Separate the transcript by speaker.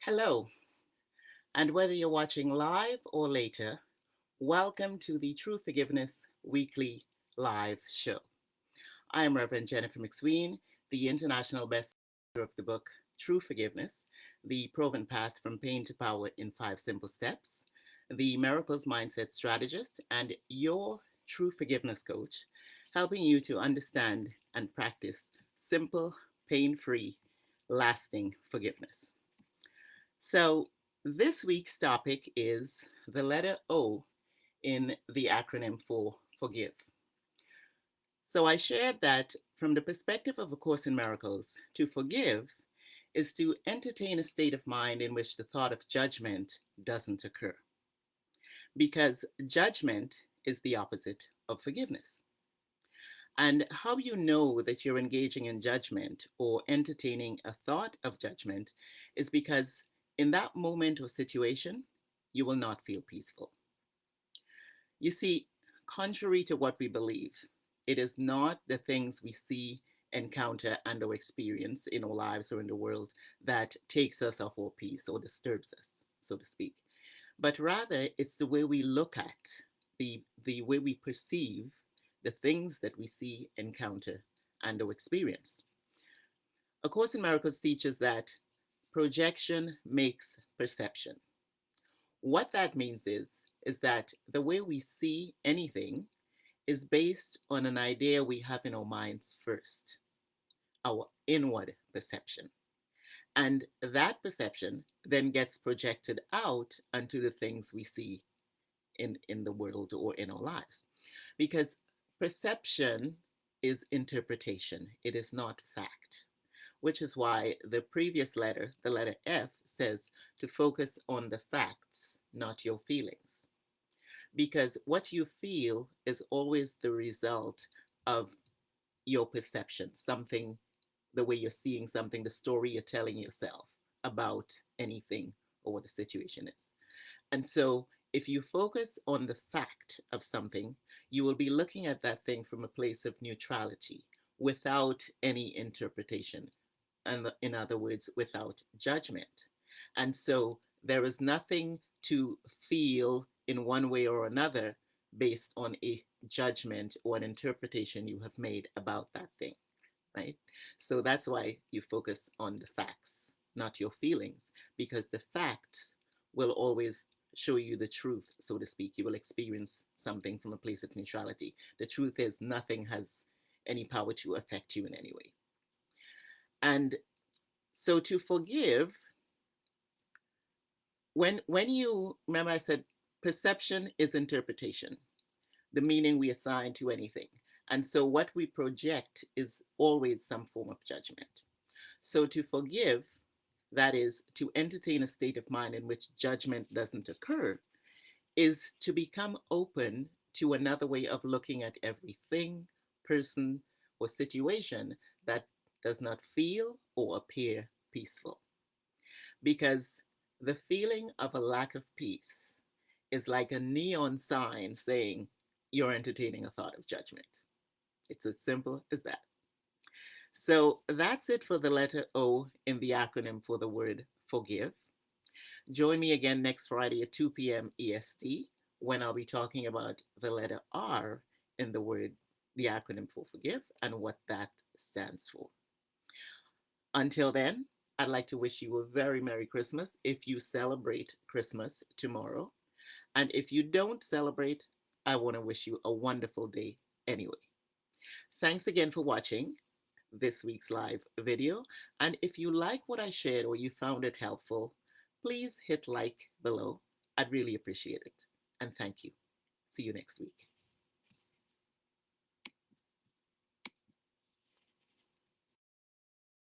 Speaker 1: Hello, and whether you're watching live or later, welcome to the True Forgiveness Weekly Live Show. I am Reverend Jennifer McSween, the international bestseller of the book True Forgiveness, The Proven Path from Pain to Power in 5 Simple Steps, the Miracles Mindset Strategist, and your True Forgiveness Coach, helping you to understand and practice simple, pain-free, lasting forgiveness. So, this week's topic is the letter O in the acronym for forgive. So, I shared that from the perspective of A Course in Miracles, to forgive is to entertain a state of mind in which the thought of judgment doesn't occur, because judgment is the opposite of forgiveness. And how you know that you're engaging in judgment or entertaining a thought of judgment is because in that moment or situation, you will not feel peaceful. You see, contrary to what we believe, it is not the things we see, encounter, and or experience in our lives or in the world that takes us off our peace or disturbs us, so to speak. But rather, it's the way we look at, the way we perceive the things that we see, encounter, and or experience. A Course in Miracles teaches that projection makes perception. What that means is that the way we see anything is based on an idea we have in our minds first, our inward perception. And that perception then gets projected out onto the things we see in the world or in our lives. Because perception is interpretation, it is not fact, which is why the previous letter, the letter F, says to focus on the facts, not your feelings. Because what you feel is always the result of your perception, something, the way you're seeing something, the story you're telling yourself about anything or what the situation is. And so if you focus on the fact of something, you will be looking at that thing from a place of neutrality without any interpretation. And in other words, without judgment. And so there is nothing to feel in one way or another based on a judgment or an interpretation you have made about that thing, right? So that's why you focus on the facts, not your feelings, because the facts will always show you the truth, so to speak. You will experience something from a place of neutrality. The truth is, nothing has any power to affect you in any way. And so to forgive, when you remember, I said perception is interpretation, the meaning we assign to anything. And so what we project is always some form of judgment. So to forgive, that is to entertain a state of mind in which judgment doesn't occur, is to become open to another way of looking at everything, person, or situation that does not feel or appear peaceful. Because the feeling of a lack of peace is like a neon sign saying you're entertaining a thought of judgment. It's as simple as that. So that's it for the letter O in the acronym for the word forgive. Join me again next Friday at 2 p.m. EST when I'll be talking about the letter R in the word, the acronym for forgive, and what that stands for. Until then, I'd like to wish you a very Merry Christmas if you celebrate Christmas tomorrow. And if you don't celebrate, I want to wish you a wonderful day anyway. Thanks again for watching this week's live video. And if you like what I shared or you found it helpful, please hit like below. I'd really appreciate it. And thank you. See you next week.